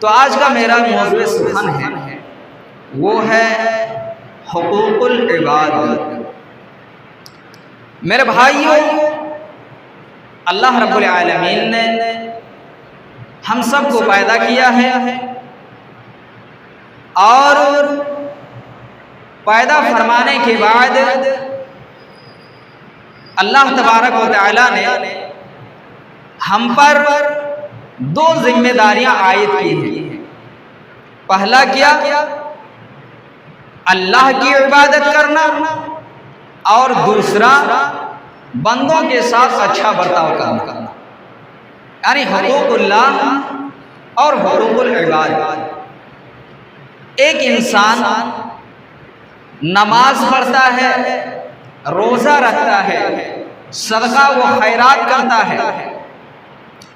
تو آج کا میرا موضوع سخن ہے وہ ہے حقوق العباد۔ میرے بھائیوں، اللہ رب العالمین نے ہم سب کو پیدا کیا ہے اور پیدا فرمانے کے بعد اللہ تبارک و تعالی نے ہم پر دو ذمہ داریاں عائد کی ہیں۔ پہلا کیا؟ اللہ کی عبادت کرنا، اور دوسرا بندوں کے ساتھ اچھا برتاؤ کرنا، یعنی حقوق اللہ اور حقوق العباد۔ ایک انسان نماز پڑھتا ہے، روزہ رکھتا ہے، صدقہ و خیرات کرتا ہے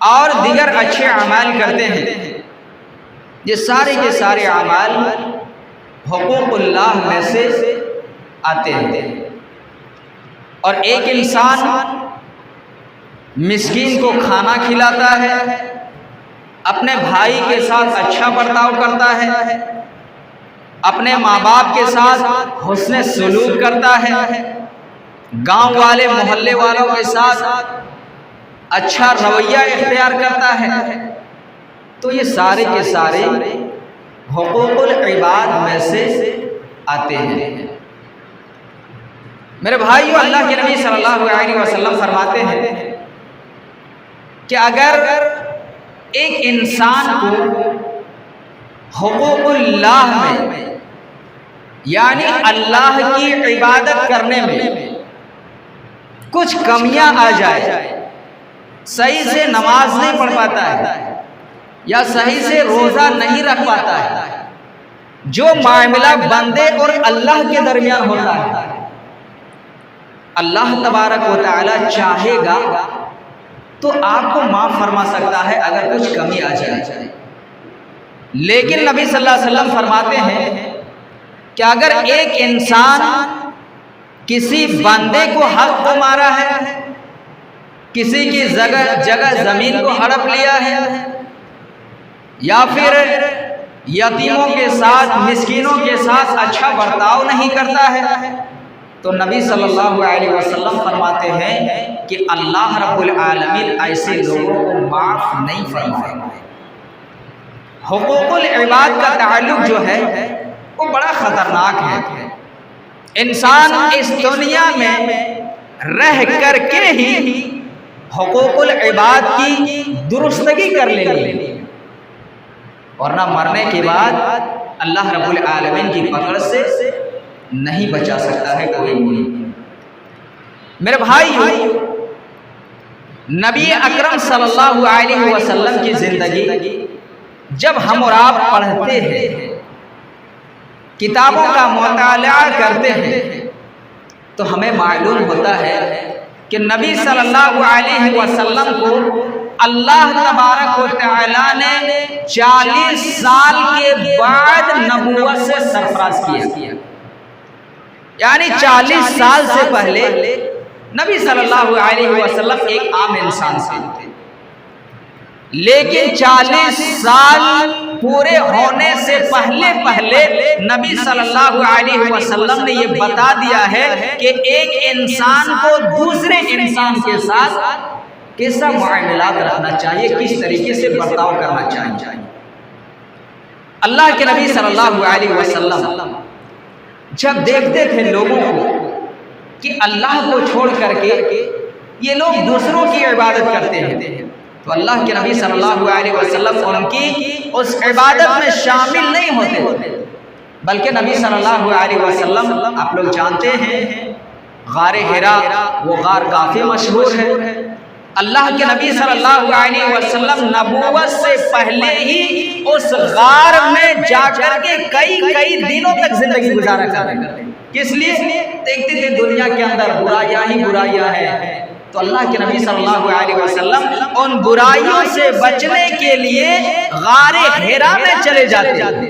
اور دیگر اچھے اعمال کرتے ہیں، یہ سارے کے سارے اعمال حقوق اللہ میں سے آتے ہیں۔ اور ایک انسان مسکین کو کھانا کھلاتا ہے، اپنے بھائی کے ساتھ اچھا برتاؤ کرتا ہے، اپنے ماں باپ کے ساتھ حسن سلوک کرتا ہے، گاؤں والے محلے والوں کے ساتھ اچھا رویہ اختیار کرتا ہے، تو یہ سارے کے سارے حقوق العباد میں سے آتے ہیں۔ میرے بھائیو، اللہ کے نبی صلی اللہ علیہ وسلم فرماتے ہیں کہ اگر ایک انسان کو حقوق اللہ میں یعنی اللہ کی عبادت کرنے میں کچھ کمیاں آ جائے، صحیح سے نماز نہیں پڑھ پاتا ہے یا صحیح سے روزہ نہیں رکھ پاتا ہے، جو معاملہ بندے اور اللہ کے درمیان ہوتا ہے، اللہ تبارک و تعالی چاہے گا تو آپ کو معاف فرما سکتا ہے اگر کچھ کمی آ جائے۔ لیکن نبی صلی اللہ علیہ وسلم فرماتے ہیں کہ اگر ایک انسان کسی بندے کو حق کو مارا ہے، کسی کی جگہ زمین کو ہڑپ لیا ہے، یا پھر یتیموں کے ساتھ مسکینوں کے ساتھ اچھا برتاؤ نہیں کرتا ہے، تو نبی صلی اللہ علیہ وسلم فرماتے ہیں کہ اللہ رب العالمین ایسے لوگوں کو معاف نہیں فرمائے گا۔ حقوق العباد کا تعلق جو ہے وہ بڑا خطرناک ہے۔ انسان اس دنیا میں رہ کر کے ہی حقوق العباد کی درستگی کر لے، ورنہ مرنے کے بعد اللہ رب العالمین کی پکڑ سے نہیں بچا سکتا ہے کوئی بھی۔ میرے بھائی، نبی اکرم صلی اللہ علیہ وسلم کی زندگی جب ہم اور آپ پڑھتے ہیں، کتابوں کا مطالعہ کرتے ہیں، تو ہمیں معلوم ہوتا ہے کہ نبی صلی اللہ علیہ وسلم کو اللہ تبارک و تعالی نے 40 سال کے بعد نبوت سے سرفراز کیا، یعنی 40 سال سے پہلے نبی صلی اللہ علیہ وسلم ایک عام انسان تھے، لیکن 40 سال پورے ہونے سے پہلے نبی صلی اللہ علیہ وسلم نے یہ بتا دیا ہے کہ ایک انسان کو دوسرے انسان کے ساتھ کیسا معاملات رکھنا چاہیے، کس طریقے سے برتاؤ کرنا چاہیے۔ اللہ کے نبی صلی اللہ علیہ وسلم جب دیکھتے تھے لوگوں کو کہ اللہ کو چھوڑ کر کے یہ لوگ دوسروں کی عبادت کرتے ہیں، تو اللہ کے نبی صلی اللہ علیہ وسلم ان کی اس عبادت میں شامل نہیں ہوتے، بلکہ نبی صلی اللہ علیہ وسلم، آپ لوگ جانتے ہیں غار حرا وہ غار کافی مشہور ہے، اللہ کے نبی صلی اللہ علیہ وسلم نبوت سے پہلے ہی اس غار میں جا کر کے کئی دنوں تک زندگی گزارا کرتے ہیں۔ کس لیے؟ دیکھتے تھے دنیا کے اندر برائیاں ہی برائیاں ہیں، تو اللہ کے نبی صلی اللہ علیہ وسلم ان برائیوں سے بچنے کے لیے غار حرا میں چلے جاتے،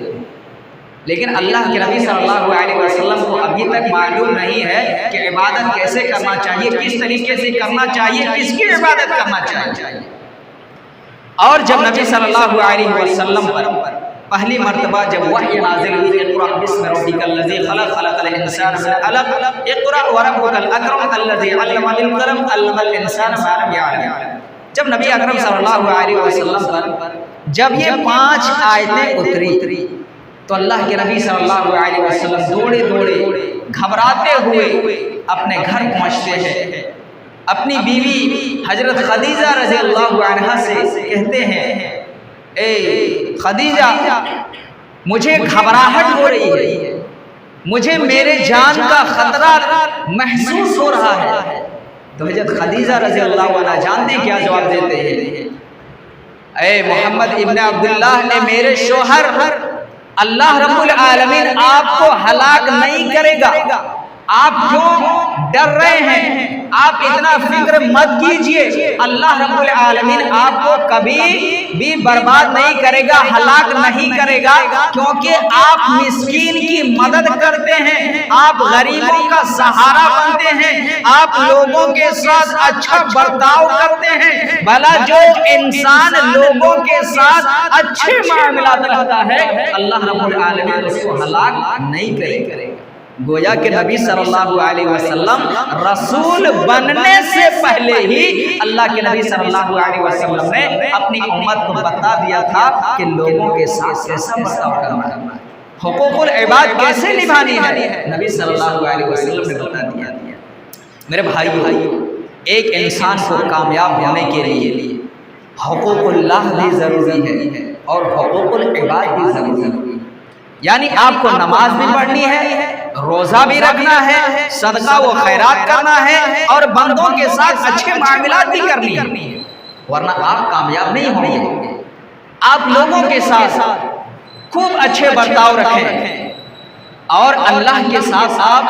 لیکن اللہ کے نبی صلی اللہ علیہ وسلم کو ابھی تک معلوم نہیں ہے کہ عبادت کیسے کرنا چاہیے، کس طریقے سے کرنا چاہیے، کس کی عبادت کرنا چاہیے۔ اور جب نبی صلی اللہ علیہ وسلم پر پہلی مرتبہ جب وحی نازل ہوئی، اقرأ بسم ربک الذی خلق، خلق الانسان من علق، اقرأ وربک الاکرم الذی علم بالقلم، علم الانسان ما لم یعلم، جب نبی اکرم صلی اللہ علیہ وسلم پر جب یہ 5 آیتیں اتری تو اللہ کے نبی صلی اللہ علیہ وسلم دوڑے دوڑے گھبراتے ہوئے اپنے گھر پہنچتے ہیں، اپنی بیوی حضرت خدیجہ رضی اللہ عنہا سے کہتے ہیں، اے خدیجہ مجھے گھبراہٹ ہو رہی ہے، مجھے میرے جان کا خطرہ محسوس ہو رہا ہے۔ تو حضرت خدیجہ رضی اللہ عنہ جانتے کیا جواب دیتے ہیں؟ اے محمد ابن عبداللہ، اے میرے شوہر، اللہ رب العالمین آپ کو ہلاک نہیں کرے گا، آپ کیوں ڈر رہے ہیں؟ آپ اتنا فکر مت کیجئے، اللہ رب العالمین آپ کو کبھی بھی برباد نہیں کرے گا، ہلاک نہیں کرے گا، کیونکہ آپ مسکین کی مدد کرتے ہیں، آپ غریبوں کا سہارا بنتے ہیں، آپ لوگوں کے ساتھ اچھا برتاؤ کرتے ہیں۔ بھلا جو انسان لوگوں کے ساتھ اچھے معاملات رکھتا ہے، اللہ رب العالمین اس کو ہلاک نہیں کرے گا۔ گویا کہ نبی صلی اللہ علیہ وسلم رسول بننے سے پہلے ہی اللہ کے نبی صلی اللہ علیہ وسلم نے اپنی امت کو بتا دیا تھا کہ لوگوں کے ساتھ کیسا برتاؤ کرنا ہے، حقوق العباد کیسے نبھانی ہے، نبی صلی اللہ علیہ وسلم نے بتا دیا۔ میرے بھائیو، ایک انسان کو کامیاب ہونے کے لیے حقوق اللہ بھی ضروری ہے اور حقوق العباد بھی ضروری ہے، یعنی آپ کو نماز بھی پڑھنی ہے، روزہ بھی رکھنا ہے، صدقہ و خیرات کرنا ہے، اور بندوں کے ساتھ اچھے معاملات بھی کرنی ہے، ورنہ آپ کامیاب نہیں ہوں گے۔ آپ لوگوں کے ساتھ خوب اچھے برتاؤ رکھیں، اور اللہ کے ساتھ آپ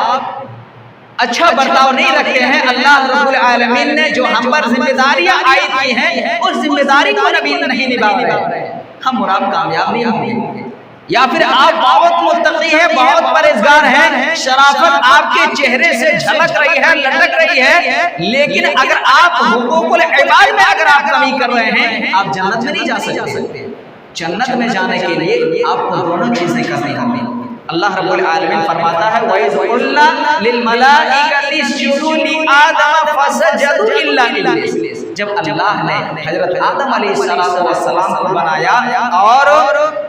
اچھا برتاؤ نہیں رکھتے ہیں، اللہ رب العالمین نے جو ہم پر ذمہ داریاں عائد کی ہیں اس ذمہ داری کو نبی نہیں نبھا رہے ہیں، ہم اور آپ کامیاب نہیں ہوں گے۔ یا پھر آپ بہت متقی ہیں، بہت پرہیزگار ہیں، شرافت آپ کے چہرے سے جھلک رہی ہے، لٹک رہی ہے، لیکن اگر آپ حقوق العباد میں اگر آپ کمی کر رہے ہیں، آپ جنت میں نہیں جا سکتے۔ جنت میں جانے کے لیے آپ کو دونوں چیزیں کرنی ہوں۔ اللہ رب العالمین فرماتا ہے وَإِذْ قُلْنَا لِلْمَلَائِكَةِ اسْجُدُوا لِآدَمَ فَسَجَدُوا إِلَّا إِبْلِيسَ، جب اللہ نے حضرت آدم علیہ السلام کو بنایا اور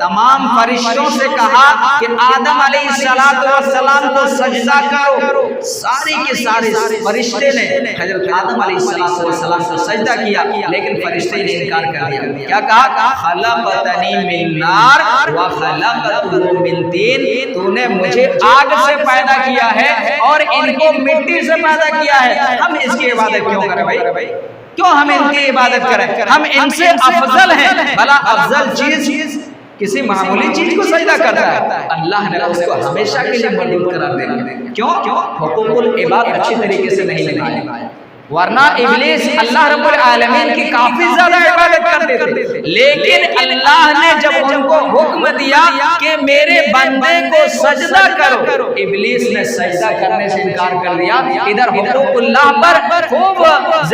تمام فرشتوں سے کہا کہ آدم علیہ السلام کو سجدہ کرو، سارے کے سارے فرشتے نے حضرت آدم علیہ السلام کو سجدہ کیا، لیکن فرشتے نے انکار کر دیا۔ کیا کہا؟ خلقتنی من نار وخلقتہ من طین، تو نے مجھے آگ سے پیدا کیا ہے اور ان کو مٹی سے پیدا کیا ہے، ہم اس کی عبادت کیوں کریں بھائی؟ کیوں ہم ان کی عبادت کریں؟ ہم ان سے افضل ہیں۔ بھلا افضل چیز کسی معمولی چیز کو سجدہ کرتا ہے، اللہ نے اس کو ہمیشہ کے لیے مردود قرار دے دیا۔ کیوں؟ حقوق العباد اچھی طریقے سے نہیں نبھائے، ورنہ ابلیس اللہ رب العالمین کی کافی زیادہ عبادت کرتے تھے، لیکن اللہ نے جب ان کو حکم دیا کہ میرے بندے کو سجدہ کرو، ابلیس نے سجدہ کرنے سے انکار کر دیا۔ ادھر حقوق اللہ پر خوب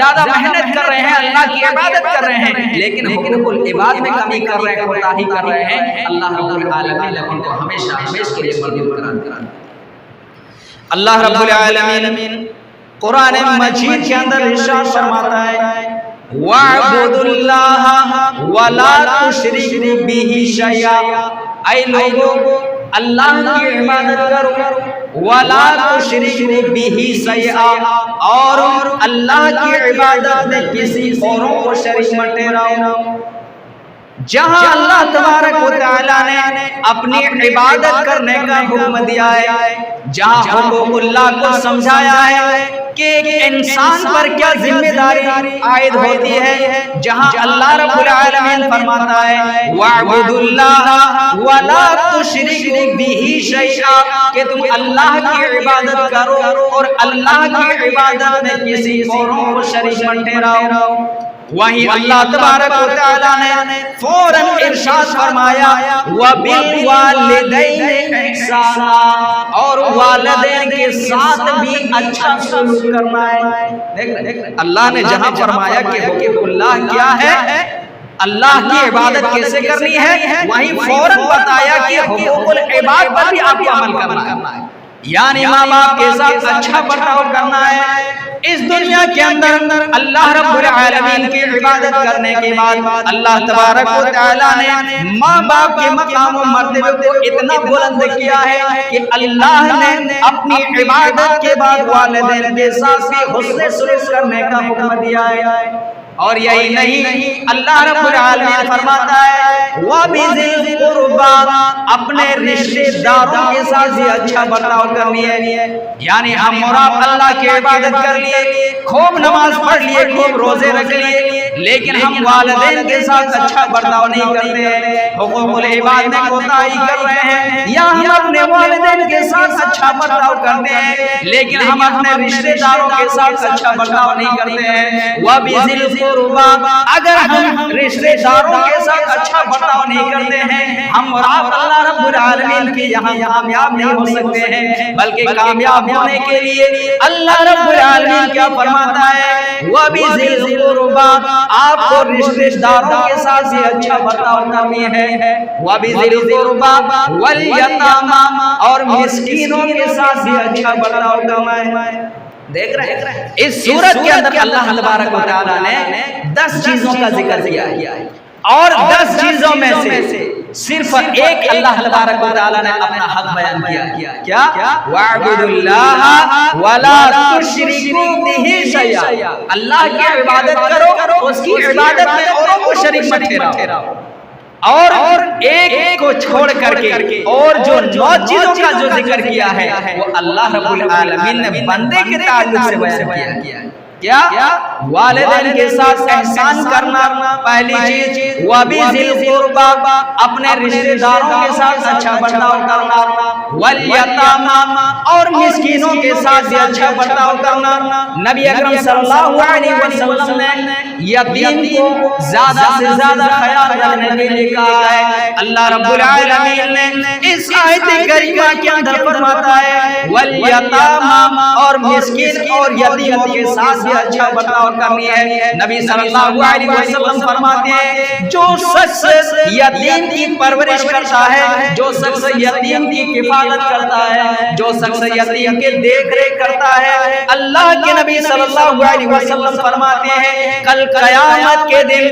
زیادہ محنت کر رہے ہیں، اللہ کی عبادت کر رہے ہیں، لیکن حقوق العباد میں کمی کر رہے ہیں، کوتاہی کر رہے ہیں۔ اللہ رب العالمین نے ان کو ہمیشہ ہمیشہ کے لیے مردود قرار دیا۔ اللہ رب العالمین قرآن مجید کے اندر ارشاد فرماتا ہے وَاعْبُدُوا اللَّهَ وَلَا تُشْرِكُوا بِهِ شَيْئًا، اے لوگو اللہ کی عبادت کرو، وَلَا تُشْرِكُوا بِهِ شَيْئًا، اور اللہ کی عبادت میں کسی اوروں کو شریک مت ٹھہراؤ۔ جہاں اللہ تبارک و تعالیٰ نے اپنی عبادت کرنے کا حکم دیا ہے، جہاں حقوق اللہ کو سمجھایا ہے کہ ایک انسان پر کیا ذمہ داری عائد ہوتی ہے، جہاں اللہ رب العالمین فرماتا ہے وَاعْبُدُوا اللَّهَ وَلَا تُشْرِكُوا بِهِ شَيْئًا، کہ تم اللہ کی عبادت کرو اور اللہ کی عبادت میں کسی اوروں کو شریک مت ٹھہراؤ۔ وہیں اللہ تبارک و تعالیٰ نے فوراً ارشاد فرمایا وَبِالْوَالِدَيْنِ إِحْسَانًا، اور والدین کے ساتھ بھی اچھا سلوک کرنا ہے۔ اللہ نے جہاں فرمایا کہ حقوق اللہ کیا ہے، اللہ کی عبادت کیسے کرنی ہے، وہیں فوراً بتایا کہ حقوق العباد پر بھی آپ کو عمل کرنا ہے، یعنی ماں باپ کے ساتھ اچھا برتاؤ کرنا ہے۔ اس دنیا کے اندر اللہ رب العالمین کی عبادت کرنے کے بعد اللہ تبارک و تعالیٰ نے ماں باپ کے مقام و مرتبے کو اتنا بلند کیا ہے کہ اللہ نے اپنی عبادت کے بعد والدین کے ساتھ بھی حسن سلوک کرنے کا حکم دیا ہے۔ اور یہی نہیں، اللہ رب العالمین فرماتا ہے وَبِذِي الْقُرْبَى، اپنے رشتے داروں کے ساتھ بھی اچھا برتاؤ کرنی ہے، یعنی ہم اور آپ اللہ کی عبادت کر لیے، خوب نماز پڑھ لیے، خوب روزے رکھ لیے، لیکن ہم والدین کے ساتھ اچھا برتاؤ نہیں کرتے ہیں، حقوق العباد میں کوتاہی کر رہے ہیں، یا ہم اپنے والدین کے ساتھ اچھا برتاؤ کرتے ہیں لیکن ہم اپنے رشتے داروں کے ساتھ اچھا برتاؤ نہیں کرتے ہیں۔ وَبِذِي الْقُرْبَى، اگر ہم رشتے داروں کے ساتھ اچھا برتاؤ نہیں کرتے ہیں، ہم اور آپ اللہ رب العالمین کے یہاں کامیاب نہیں ہو سکتے ہیں، بلکہ کامیاب ہونے کے لیے اللہ رب العالمین کیا فرماتا ہے وَبِذِي الْقُرْبَى، آپ کو رشتے داروں کے ساتھ بھی اچھا برتاؤ کرنی ہے، وَبِذِي الْقُرْبَى وَالْيَتَامَى، اور مسکینوں کے ساتھ بھی اچھا برتاؤ کرنا ہے۔ دیکھ رہے ہیں اس سورت کے اندر اللہ تبارک و تعالیٰ نے 10 چیزوں کا ذکر کیا ہے، اور 10 چیزوں میں سے صرف ایک اللہ تبارک و تعالیٰ نے اپنا حق بیان کیا، کیا؟ وَاعْبُدُوا اللَّهَ وَلَا تُشْرِكُوا بِهِ شَيْئًا، اللہ کی عبادت کرو، اس کی عبادت میں اوروں کو شریک مت ٹھہراؤ، اور ایک کو چھوڑ کر کے اور جو 9 چیزوں کا جو ذکر کیا ہے وہ اللہ رب العالمین نے بندے کے تعلق سے بیان کیا ہے۔ کیا؟ والدین کے ساتھ احسان کرنا پہلی چیز، وَبِذِي الْقُرْبَى، اپنے رشتے داروں کے ساتھ اچھا برتاؤ کرنا، وَالْيَتَامَى، اور مسکینوں کے ساتھ بھی اچھا برتاؤ کرنا۔ نبی اکرم صلی اللہ علیہ وسلم نے یتیم کو زیادہ سے زیادہ خیال رکھنے کے لیے کہا ہے۔ اللہ رب العالمین نے اس آیت کریمہ کے اندر فرماتا ہے وَالْيَتَامَى، اور مسکین اور یتیموں کے ساتھ بھی اچھا برتاؤ کرنی ہے۔ نبی صلی اللہ علیہ وسلم فرماتے ہیں جو شخص یتیم کی پرورش کرتا ہے، جو شخص یتیم کی کفالت کرتا ہے، جو شخص یتیم کے دیکھ ریکھ کرتا ہے، اللہ کے نبی صلی اللہ علیہ وسلم فرماتے ہیں کل قیامت کے دن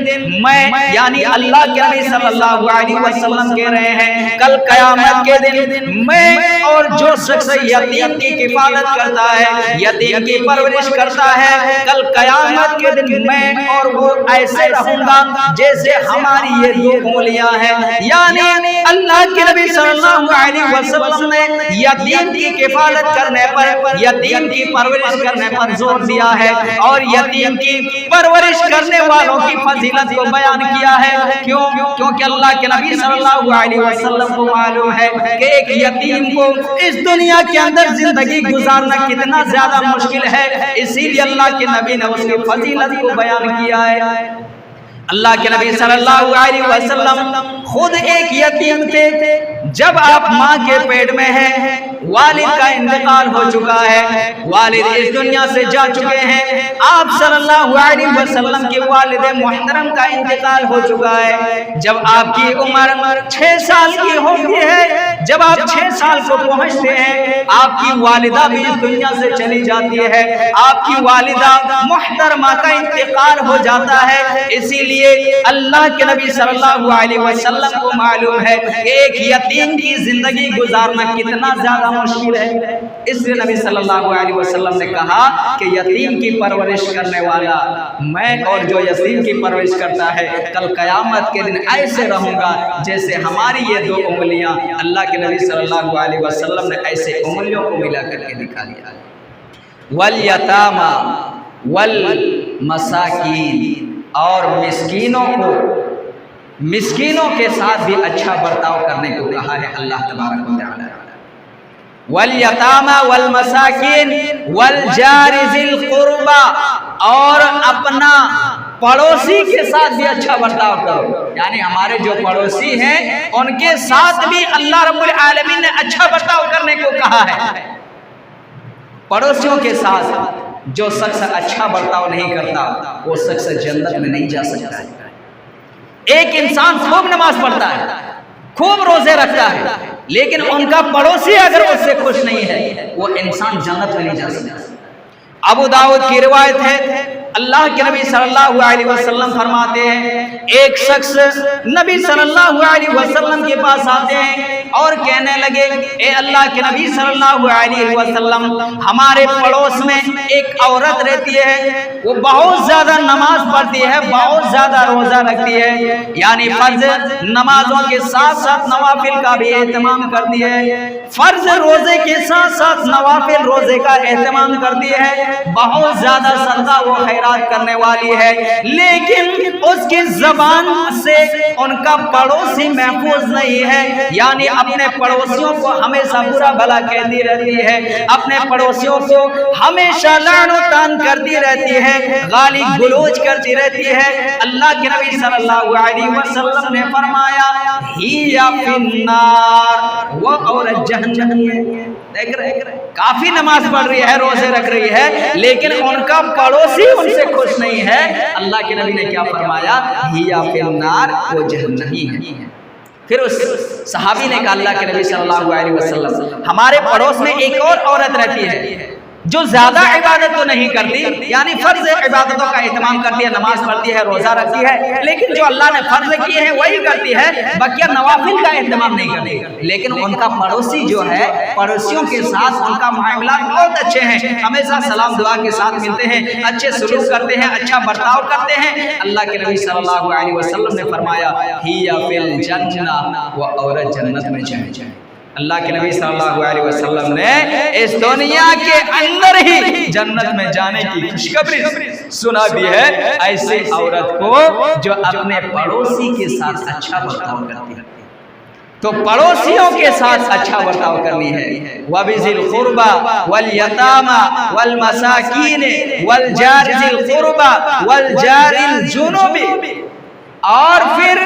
میں، یعنی اللہ کے نبی صلی اللہ علیہ وسلم کہہ رہے ہیں کل قیامت کے دن میں اور جو شخص یتیم کی کفالت کرتا ہے، یتیم کی پرورش کرتا ہے، کل قیامت کے دن میں اور وہ ایسے رہوں گا جیسے ہماری یہ 2 انگلیاں ہیں، یعنی اللہ کے نبی صلی اللہ علیہ وسلم نے یتیم کی کفالت کرنے پر، یتیم کی پرورش کرنے پر زور دیا ہے، اور یتیم کی پرورش کرنے والوں کی فضیلت کو بیان کیا ہے۔ کیوں؟ کیونکہ اللہ کے نبی صلی اللہ علیہ وسلم کو معلوم ہے کہ ایک یتیم کو اس دنیا کے اندر زندگی گزارنا کتنا زیادہ مشکل ہے، اسی لیے اللہ کے نبی نے اس کی فضیلت کو بیان کیا ہے۔ اللہ کے نبی صلی اللہ علیہ وسلم خود ایک یتیم تھے، جب آپ ماں کے پیٹ میں ہیں، والد کا انتقال ہو چکا ہے، والد اس دنیا سے جا چکے ہیں، آپ صلی اللہ علیہ وسلم کی والد محترم کا انتقال ہو چکا ہے۔ جب آپ کی عمر 6 سال کی ہوتی ہے، جب آپ 6 سال کو پہنچتے ہیں، آپ کی والدہ بھی اس دنیا سے چلی جاتی ہے، آپ کی والدہ محترمہ کا انتقال ہو جاتا ہے، اسی لیے اللہ کے نبی صلی اللہ علیہ وسلم کو معلوم ہے کہ ایک یتیم کی زندگی گزارنا کتنا زیادہ مشکل ہے، اس لیے نبی صلی اللہ علیہ وسلم نے کہا کہ یتیم کی پرورش کرنے والا میں، اور جو یتیم کی پرورش کرتا ہے کل قیامت کے دن ایسے رہوں گا جیسے ہماری یہ 2 انگلیاں۔ اللہ کے نبی صلی اللہ علیہ وسلم نے ایسے انگلیوں کو ملا کر کے دکھا دیا۔ وَالْيَتَامَى وَالْمَسَاكِينَ، اور مسکینوں کے ساتھ بھی اچھا برتاؤ کرنے کو کہا ہے اللہ تبارک و تعالی۔ وَالْيَتَامَى وَالْمَسَاكِينَ وَالْجَارِ ذِي الْقُرْبَى، اور اپنا پڑوسی کے ساتھ بھی اچھا برتاؤ کرو، یعنی ہمارے جو پڑوسی ہیں ان کے ساتھ بھی اللہ رب العالمین نے اچھا برتاؤ کرنے کو کہا ہے۔ پڑوسیوں کے ساتھ جو شخص اچھا برتاؤ نہیں کرتا وہ شخص جنت میں نہیں جا سکتا ہے۔ ایک انسان خوب نماز پڑھتا ہے، خوب روزے رکھتا ہے، لیکن ان کا پڑوسی اگر اس سے خوش نہیں ہے وہ انسان جنت میں نہیں جا سکتا۔ ابو داؤد کی روایت ہے، اللہ کے نبی صلی اللہ علیہ وسلم فرماتے ہیں ایک شخص نبی صلی اللہ علیہ وسلم کے پاس آتے ہیں اور کہنے لگے اے اللہ کے نبی صلی اللہ علیہ وسلم، ہمارے پڑوس میں ایک عورت رہتی ہے، وہ بہت زیادہ نماز پڑھتی ہے، بہت زیادہ روزہ رکھتی ہے، یعنی فرض نمازوں کے ساتھ ساتھ نوافل کا بھی اہتمام کرتی ہے، فرض روزے کے ساتھ ساتھ نوافل روزے کا اہتمام کرتی ہے، بہت زیادہ صدقہ و خیرات کرنے والی ہے، لیکن اس کی زبان سے ان کا پڑوسی محفوظ نہیں ہے، یعنی اپنے پڑوسیوں کو ہمیشہ برا بھلا کہتی رہتی ہے، اپنے پڑوسیوں کو ہمیشہ لعن و طعن کرتی رہتی ہے، گالی گلوچ کرتی رہتی ہے۔ اللہ کے نبی صلی اللہ علیہ وسلم نے فرمایا ہی فی النار، وہ عورت جہنم میں۔ دیکھ رہے کافی نماز پڑھ رہی ہے، روزے رکھ رہی ہے، لیکن ان کا پڑوسی ان سے خوش نہیں ہے۔ اللہ کے نبی نے کیا فرمایا؟ ہی فی النار، وہ جہنمی ہے۔ پھر اس صحابی نے کہا اللہ کے نبی صلی اللہ علیہ وسلم، ہمارے پڑوس میں ایک اور عورت رہتی ہے جو زیادہ عبادت تو نہیں کرتی، یعنی فرض عبادتوں کا اہتمام کرتی ہے، نماز پڑھتی ہے، روزہ رکھتی ہے، لیکن جو اللہ نے فرض کیے ہیں وہی کرتی ہے، بقیہ نوافل کا اہتمام نہیں کرتی، لیکن ان کا پڑوسی جو ہے، پڑوسیوں کے ساتھ ان کا معاملات بہت اچھے ہیں، ہمیشہ سلام دعا کے ساتھ ملتے ہیں، اچھے سلوک کرتے ہیں، اچھا برتاؤ کرتے ہیں۔ اللہ کے نبی صلی اللہ علیہ وسلم نے فرمایا ہی فی الجنہ، وہ عورت جنت میں جائے۔ اللہ کے نبی صلی اللہ علیہ وسلم نے اس دنیا کے اندر ہی جنت میں جانے کی خوشخبری سنا دی ہے ایسے عورت کو جو اپنے پڑوسی کے ساتھ اچھا برتاؤ کرتی ہے۔ تو پڑوسیوں کے ساتھ اچھا برتاؤ کرنی ہے۔ وَبِذِي الْقُرْبَى وَالْيَتَامَى وَالْمَسَاكِينِ وَالْجَارِ ذِي الْقُرْبَى وَالْجَارِ الْجُنُبِ، اور پھر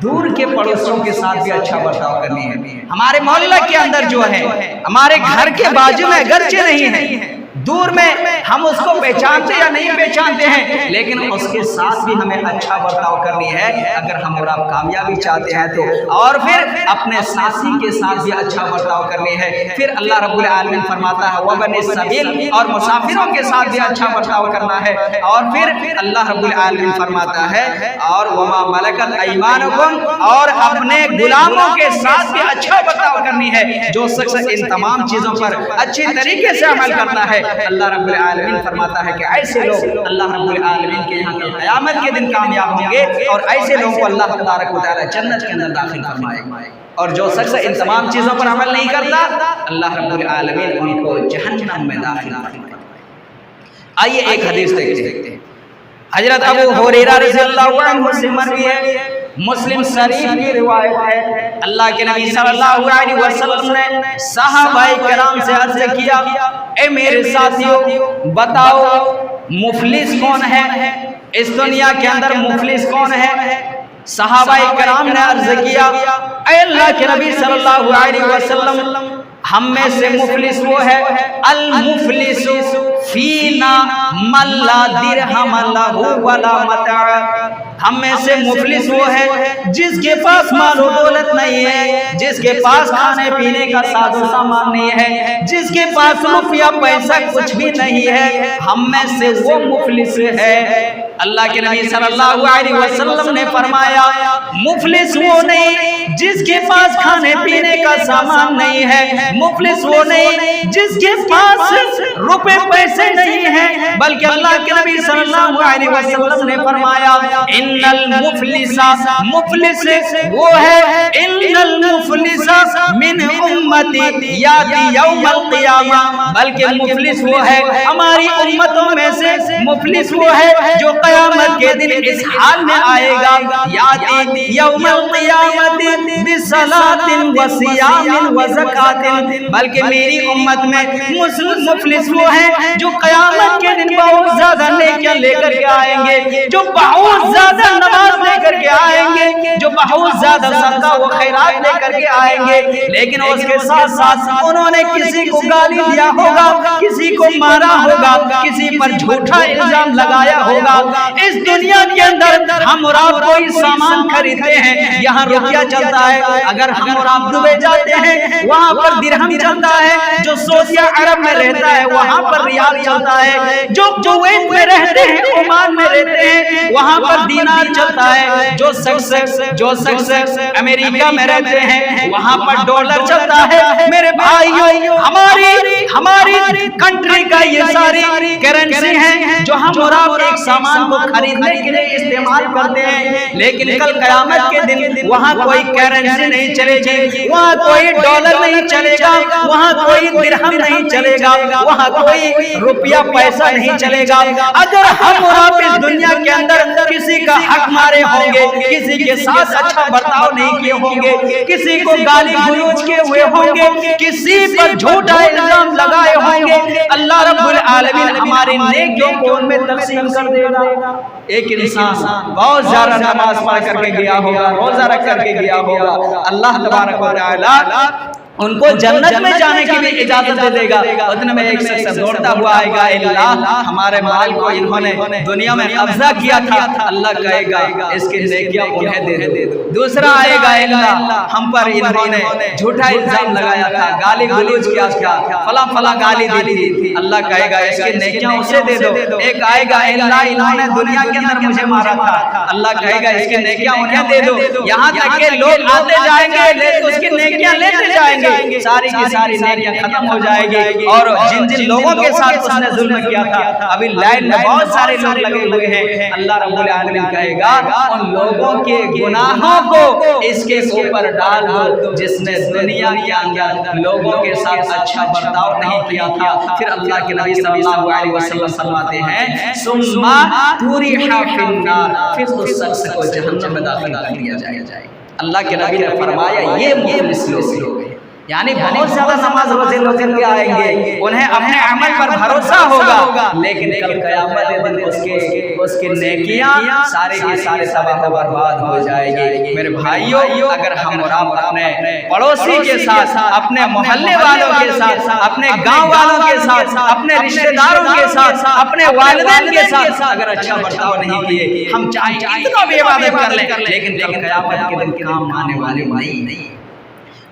دور کے پڑوسیوں کے ساتھ بھی اچھا برتاؤ کرنی ہے۔ ہمارے محلہ کے اندر جو ہے، ہمارے گھر کے بازو میں گرچہ نہیں ہے، دور میں ہم اس کو پہچانتے یا نہیں پہچانتے ہیں، لیکن اس کے ساتھ بھی ہمیں اچھا برتاؤ کرنی ہے اگر ہم اور آپ کامیابی چاہتے ہیں تو، اور پھر اپنے ساتھی کے ساتھ بھی اچھا برتاؤ کرنی ہے۔ پھر اللہ رب العالمین فرماتا ہے وَبَنِ السَّبِيلِ، اور مسافروں کے ساتھ بھی اچھا برتاؤ کرنا ہے، اور پھر اللہ رب العالمین فرماتا ہے اور وَمَا مَلَكَتْ أَيْمَانُكُمْ، اور اپنے غلاموں کے ساتھ بھی اچھا برتاؤ کرنی ہے۔ جو شخص ان تمام چیزوں پر اچھی طریقے سے عمل کرتا ہے، اللہ رب العالمین فرماتا ہے کہ ایسے لوگ اللہ رب العالمین کے یہاں کے قیامت کے دن کامیاب ہوں گے، اور ایسے لوگوں کو اللہ تبارک و تعالی جنت کے اندر داخل فرمائے گا۔ اور جو شخص ان تمام چیزوں پر عمل نہیں کرتا، اللہ رب العالمین ان کو جہنم میں داخل فرمائے گا۔ آئیے ایک حدیث دیکھتے ہیں۔ حضرت ابو ہریرہ رضی اللہ عنہ سے مروی ہے، مسلم شریف کی روایت ہے، اللہ کے نبی صلی اللہ علیہ وسلم نے صحابہ کرام سے عرض کیا اے میرے ساتھیوں بتاؤ مفلس کون ہے؟ اس دنیا کے اندر مفلس کون ہے؟ صحابہ کرام نے عرض کیا اے اللہ کے نبی صلی اللہ علیہ وسلم، ہم میں سے مفلس وہ ہے المفلس فینا من لا درہم لہ ولا متاع، ہم میں سے مفلس وہ ہے جس کے پاس مال و دولت نہیں ہے، جس کے پاس کھانے پینے کا ساز و سامان نہیں ہے، جس کے پاس روپیہ پیسہ کچھ بھی نہیں ہے، ہم میں سے وہ مفلس ہے۔ اللہ کے نبی صلی اللہ علیہ وسلم نے فرمایا مفلس وہ نہیں جس کے پاس کھانے پینے کا سامان نہیں ہے، مفلس وہ نہیں جس کے پاس روپے پیسے نہیں ہیں، بلکہ اللہ کے نبی صلی اللہ علیہ وسلم نے فرمایا ان المفلس، مفلس وہ ہے ان المفلس من امتی یاتی یوم القیامہ، بلکہ مفلس وہ ہے ہماری امتوں میں سے، مفلس وہ ہے جو قیامت کے دن اس حال میں آئے گا یاتی یوم القیامت بصلاۃ وصیام وزکات، بلکہ میری امت میں مفلس وہ ہیں جو قیامت کے دن بہت زیادہ نیکیاں لے کر کے آئیں گے، جو بہت زیادہ نماز لے کر کے آئیں گے، جو بہت زیادہ صدقہ و خیرات لے کر کے آئیں گے، لیکن اس کے ساتھ ساتھ انہوں نے کسی کو گالی دیا ہوگا، کسی کو مارا ہوگا، کسی پر جھوٹا الزام لگایا ہوگا۔ اس دنیا کے اندر ہم اور آپ کوئی سامان خریدتے ہیں، یہاں روپیہ چلتا ہے، اگر ہم اور آپ دبئی جاتے ہیں وہاں پر درہم چلتا ہے، جو سعودیہ عرب میں رہتا ہے وہاں پر ریال چلتا ہے، جو کویت میں رہتے ہیں، عمان میں رہتے ہیں وہاں پر دینار چلتا ہے، جو شخص امریکہ میں رہتے ہیں وہاں پر ڈالر چلتا ہے۔ میرے بھائیو، ہماری کنٹری کا یہ ساری کرنسی ہیں جو ہم اور آپ ایک سامان کو خریدنے کے لیے استعمال کرتے ہیں، لیکن کل قیامت کے دن وہاں کوئی کرنسی نہیں چلے گی، وہاں کوئی ڈالر نہیں چلے گا، وہاں کوئی درہم نہیں چلے گا، وہاں کوئی روپیہ پیسہ نہیں چلے گا۔ اگر ہم اور آپ اس دنیا کے اندر کسی کا حق مارے ہوں گے، کسی کے ساتھ اچھا برتاؤ نہیں کیے ہوں گے، کسی کو گالی گلوچ کیے ہوئے ہوں گے، کسی پر جھوٹا الزام لگائے ہوں گے، اللہ رب العالمین ہماری نیکیوں کو ان میں تقسیم کر دے گا۔ ایک انسان بہت زیادہ نماز پڑھ کر کے گیا ہوگا، روزہ رکھ کر کے گیا ہوگا، اللہ تبارک و تعالی ان کو جنت میں جانے کی بھی اجازت دے دے گا۔ اتنے میں ایک شخص دوڑتا ہوا آئے گا، اللہ ہمارے مال کو انہوں نے دنیا میں قبضہ کیا تھا، اللہ کہے گا اس کی نیکیاں انہیں دے دو۔ دوسرا آئے گا، اللہ ہم پر انہوں نے جھوٹا الزام لگایا تھا، گالی گلوچ کیا تھا، فلاں گالی دی تھی، اللہ کہے گا اس کی نیکیاں اسے دے دو۔ ایک آئے گا، اللہ انہوں نے دنیا کے اندر مجھے مارا تھا، اللہ کہے گا اس کی نیکیاں انہیں دے دو۔ یہاں تک کہ لوگ آتے جائیں گے، اس کی نیکیاں لیتے جائیں گے، ساری کی ساری نیکیاں ختم ہو جائے گی، اور جن لوگوں کے ساتھ اس نے ظلم کیا تھا ابھی لائن میں بہت سارے لوگ لگے ہوئے ہیں، اللہ رب العالمین کہے گا ان لوگوں کے گناہوں کو اس کے اوپر ڈال دو جس نے دنیا کے اندر لوگوں کے ساتھ اچھا برتاؤ نہیں کیا تھا۔ پھر اللہ کے نبی صلی اللہ علیہ وسلم فرماتے ہیں ثم طرح فی النار، پھر اس شخص کو جہنم میں داخل کر دیا جائے گا۔ اللہ کے نبی نے فرمایا یہ مخلص لوگ ہیں، یعنی بہت زیادہ نماز روزے لے کر کے آئیں گے، انہیں اپنے عمل پر بھروسہ ہوگا، لیکن کل قیامت دن اس کی نیکیاں سارے کے سارے تباہ و برباد ہو جائے گی۔ میرے بھائیو، اگر ہم اور آپ اپنے پڑوسی کے ساتھ، اپنے محلے والوں کے ساتھ، اپنے گاؤں والوں کے ساتھ، اپنے رشتہ داروں کے ساتھ، اپنے والدین کے ساتھ اگر اچھا برتاؤ نہیں کیے، ہم چاہے کتنا بھی عبادت کر لیں لیکن کل قیامت کے دن کام آنے والے نہیں۔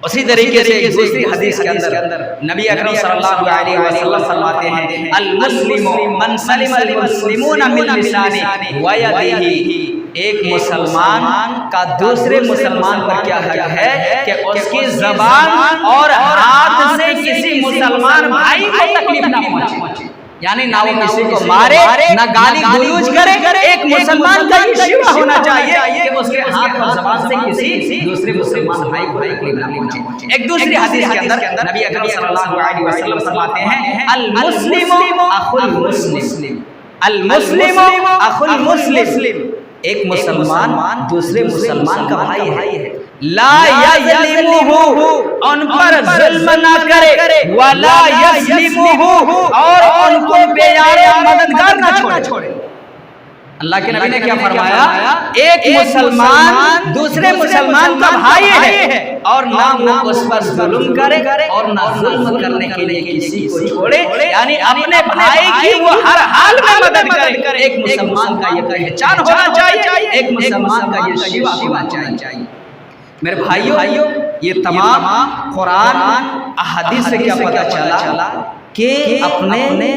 اسی طریقے سے ایک دوسری حدیث کے اندر نبی اکرم صلی اللہ علیہ وسلم فرماتے ہیں المسلم من سلم المسلمون من لسانه ويده، ایک مسلمان کا دوسرے مسلمان پر کیا حق ہے کہ اس کی زبان اور ہاتھ سے کسی مسلمان بھائی کو تکلیف نہ پہنچے، یعنی نہ وہ کسی کو مارے نہ گالی گلوچ کرے۔ ایک مسلمان کا یہ شیوا ہونا چاہیے کہ اس کے ہاتھ اور زبان سے کسی دوسرے مسلمان بھائی کو تکلیف نہ پہنچے۔ ایک دوسری حدیث کے اندر نبی اکرم صلی اللہ علیہ وسلم فرماتے ہیں المسلم اخو المسلم، المسلم اخو المسلم، ایک مسلمان دوسرے مسلمان کا بھائی ہے، لا یظلمہ، ان پر ظلم نہ کرے، ولا یظلمہ، اور ان کو بے یار مددگار نہ چھوڑے۔ اللہ کے نبی نے کیا فرمایا؟ ایک مسلمان دوسرے مسلمان کا بھائی ہے اور نہ وہ اس پر ظلم کرے اور نہ ظلم کرنے کے لیے کسی کو چھوڑے، یعنی اپنے بھائی کی وہ ہر حال میں مدد کرے۔ ایک مسلمان کا یہ پہچان ہونا چاہیے، ایک مسلمان کا یہ شیوا ہونا چاہیے۔ میرے بھائیو، یہ تمام قرآن احادیث سے کیا پتہ چلا کہ اپنے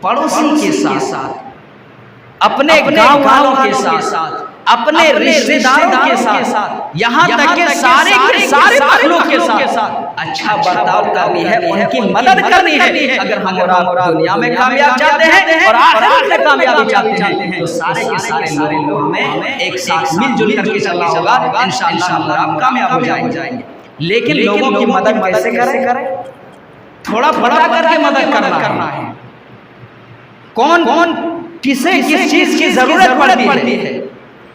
پڑوسی کے ساتھ، اپنے گاؤں والوں کے ساتھ، اپنے رشتہ داروں کے ساتھ، یہاں تک کہ سارے کے سارے مخلوق کے ساتھ اچھا برتاؤ کرنی ہے، ان کی مدد کرنی ہے۔ اگر ہم اور دنیا میں کامیاب چاہتے ہیں اور آخرت میں کامیابی چاہتے ہیں تو سارے کے سارے لوگ ہمیں ایک ساتھ مل جل کر کے چلنا ہوگا، انشاءاللہ ہم کامیاب ہو جائیں گے۔ لیکن لوگوں کی مدد کیسے کریں؟ تھوڑا بڑا کر کے مدد کرنا ہے۔ کون کسے کس چیز کی ضرورت پڑتی ہے؟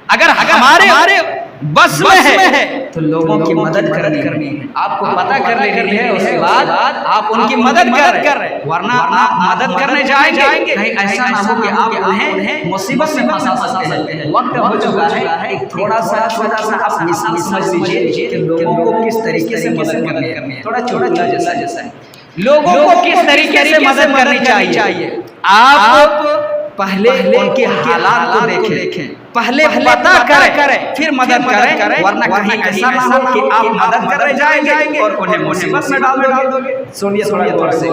اگر ہمارے بس میں ہے تو لوگوں کی مدد کرنی ہے، آپ کو پتہ کر لینی ہے، اس کے بعد آپ ان کی مدد کر رہے ہیں، ورنہ آپ مدد کرنے جائیں گے کہیں ایسا نہ ہو کہ آپ انہیں مصیبت میں پھنسا سکتے ہیں۔ وقت ہو چکا ہے، ایک تھوڑا سا آپ مثال سمجھ لیجیے کہ لوگوں کو کس طریقے سے مدد کرنی ہے، تھوڑا چھوٹا جیسا ہے، لوگوں کو کس طریقے سے مدد کرنی چاہیے۔ آپ پہلے ان کے حالات کو دیکھیں، پہلے پتہ کریں پھر مدد کریں، ورنہ کہیں ایسا نہ ہو کہ آپ مدد کرنے جائیں گے اور انہیں مصیبت میں ڈال دو گے۔ سنیے تھوڑا سے،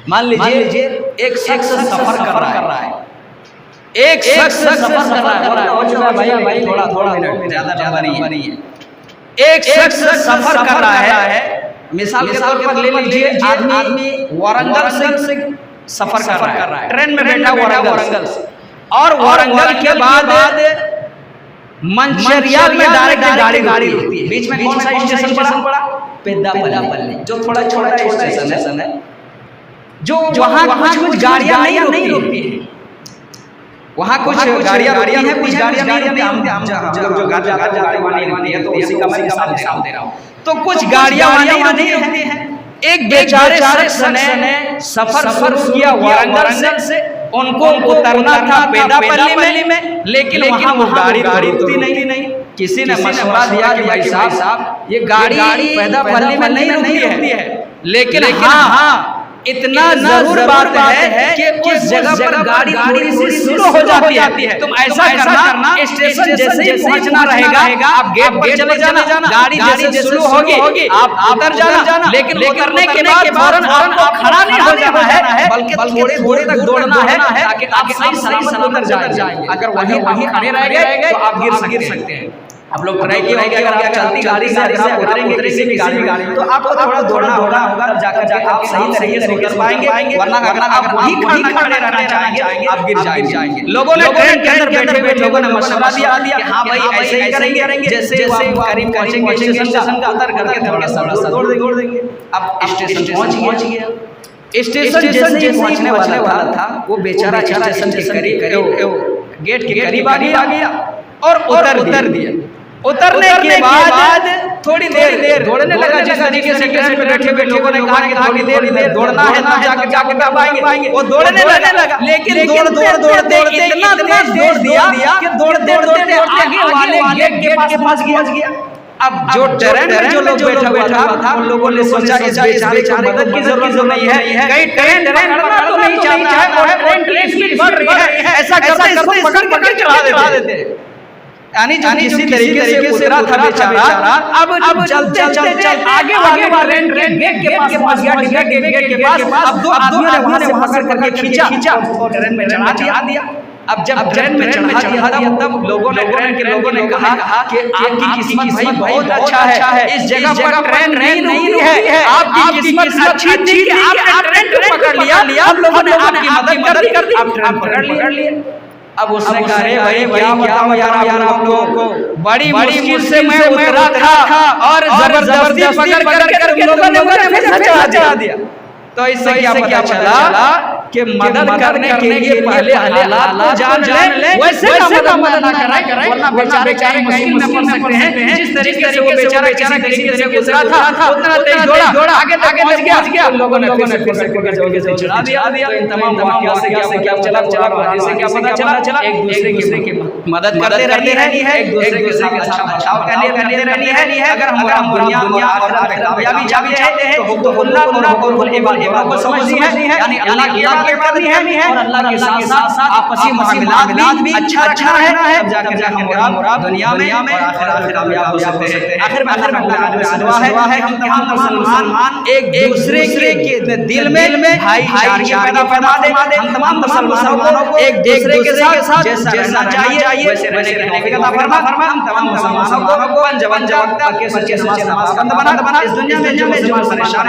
مان لیجیے ایک شخص سفر کر رہا ہے، ایک شخص سفر کر رہا ہے، بھائی تھوڑا منٹ، زیادہ نہیں ہے، ایک شخص سفر کر رہا ہے، مثال کے طور پر لے لیجیے آدمی وارنگل سے سفر کر رہا ہے، ٹرین میں بیٹھا وارنگل سے، اور وارنگل کے بعد منچریال میں ڈائریکٹ گاڑی ہوتی ہے، بیچ میں کون سا اسٹیشن پڑا؟ پیدا پلی، جو تھوڑا چھوٹا اسٹیشن ہے، جو وہاں کچھ گاڑیاں نہیں رکتی ہیں، وہاں کچھ گاڑیاں ہیں، کچھ گاڑیاں نہیں رکتی، ہم جو گاڑی والی ہے تو اسی کا میں مثال دے رہا ہوں، تو کچھ گاڑیاں نہیں رکتی ہیں۔ ایک بیچارے شخص نے سفر شروع کیا وارنگل سے، ان کو اترنا تھا پیدا پلی میں، لیکن وہاں وہ گاڑی رکتی نہیں۔ کسی نے مشورہ دیا کہ بھائی صاحب یہ گاڑی پیدا پلی میں نہیں رکتی ہے، لیکن ہاں اتنا ضرور بات ہے کہ اس جگہ پر گاڑی تھوڑی سی سلو ہو جاتی ہے، تم ایسا کرنا اسٹیشن جیسے ہی پہنچنا رہے گا، آپ گیٹ پر چلے جانا، گاڑی جیسے سلو ہوگی آپ اتر جانا، لیکن اترنے کے بعد فوراً آپ کو کھڑا نہیں ہو جانا ہے، بلکہ تھوڑی دور تک دوڑنا ہے تاکہ آپ صحیح سلامت اتر جائیں گے۔ اگر وہیں کھڑے رہ گئے تو آپ گر سکتے ہیں۔ آپ لوگ ٹرائی کیے ہوگا کہ اگر آپ چلتی گاڑی سے اگر آپ اتریں گے کسی بھی گاڑی میں تو آپ کو تھوڑا دوڑنا ہوگا، جا کر آپ صحیح طریقے سے اتر پائیں گے، ورنہ اگر آپ وہیں کھڑے رہنا چاہیں گے آپ گر جائیں گے۔ لوگوں نے ٹرین کے اندر بیٹھے ہوئے لوگوں نے مشورہ دیا کہ ہاں بھائی ایسے ہی کریں گے، جیسے وہ قریب پہنچیں گے اسٹیشن کا، اتر کر کے تھوڑا سا دوڑ دیں گے۔ اب اسٹیشن پہنچ گیا، اسٹیشن جیسے ہی پہنچنے والا تھا وہ بیچارہ اسٹیشن کے قریب گیٹ کے قریب آ گیا اور اتر دیا۔ اترنے کے بعد تھوڑی دیر دوڑنے لگا، جس طریقے سے ٹرین میں بیٹھے ہوئے لوگوں نے کہا کہ تھوڑی دیر دوڑنا ہے نا، جا کے پائیں گے، وہ دوڑنے لگا، لیکن دوڑتے اتنا تیز دوڑ دیا کہ دوڑتے آگے والے گیٹ کے پاس گیا۔ اب جو ٹرین میں جو لوگ بیٹھا ہوا تھا ان لوگوں نے سوچا اس بیچارے کو مدد کی ضرورت نہیں ہے، کہیں ٹرین پکڑنا تو نہیں چاہتا ہے اور ٹرین کی اسپیڈ بڑھ رہی ہے، ایسا کرتے اس کو پکڑ کے چڑھا دیتے۔ یعنی جو کسی طریقے سے اترا تھا بیچارہ، اب چلتے آگے والے ٹرین گیٹ کے پاس گیا، گیٹ کے پاس، اب دو آدمیوں نے وہاں سے پکڑ کر کے کھینچا اور ٹرین میں چڑھا دیا۔ اب جب ٹرین میں چڑھا دیا تب لوگوں نے کہا کہ آپ کی قسمت بھائی بہت اچھا ہے، اس جگہ پر ٹرین نہیں ہے، آپ کی قسمت اچھی تھی کہ آپ نے ٹرین کو پکڑ لیا، ہم لوگوں نے آپ کی مدد کر دی، آپ ٹرین پکڑ لیا۔ اب اس نے کہا رے بھائی کیا بتاؤں یار آپ لوگوں کو، بڑی مشکل سے میں اترا تھا اور زبردستی پکڑ کر تم لوگوں نے مجھے پھر چڑھا دیا۔ تو اس سے کیا پتا چلا کہ مدد کرنے کے لیے پہلے حالات کو جان لیں، ویسے کا مدد نہ کریں، ورنہ بیچارے کہیں مشکل میں پڑ سکتے ہیں۔ جس طریقے سے وہ بیچارہ کسی طریقے سے گزرا تھا اتنا تیز دوڑا، آگے تک پہنچ گیا، لوگوں نے پھر سے چڑھا دیا۔ تو ان تمام واقعات سے کیا چلا سے کیا پتا چلا ایک دوسرے کی مدد کرتے رہنی ہے، ایک دوسرے کے ساتھ اچھا بچاؤ کرتے رہنی ہے۔ اگر ہم دنیا اور آخرت میں کامیابی چاہتے ہیں تو حب اللہ اور حب العباد کو سمجھنی ہے، یعنی اللہ کی عبادت کرنی ہے اور اللہ کے ساتھ آپسی معاملات بھی اچھا رکھنا ہے، تب جا کر ہم دنیا میں اور آخرت میں کامیاب ہو سکتے ہیں۔ آخر میں اللہ دعا ہے ہم تمام مسلمان ایک دوسرے کے دل میں بھائی چارگی پیدا فرما دے، ہم تمام مسلمانوں کو ایک دوسرے کے ساتھ جیسا رہنا چاہیے ویسے رہنے کی توفیق عطا فرما۔ ہم تمام مسلمانوں کو پنج وقت پاکے سچے نماز بند بنا۔ اس دنیا میں جو مسلمان پریشان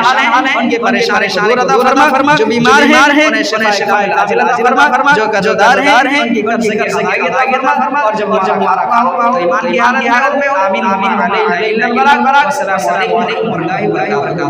ہیں ان کے پریشانی دور فرما، جو بیمار ہیں انہیں شفا عاجلہ عطا فرما، جو قرضدار ہیں ان کی قرض سے ادائیگی عطا فرما، اور جب ہمارا کام ہو تو ایمان کی حالت میں ہو۔ آمین آمین علیہ السلام علیکم ورحمۃ اللہ وبرکاتہ۔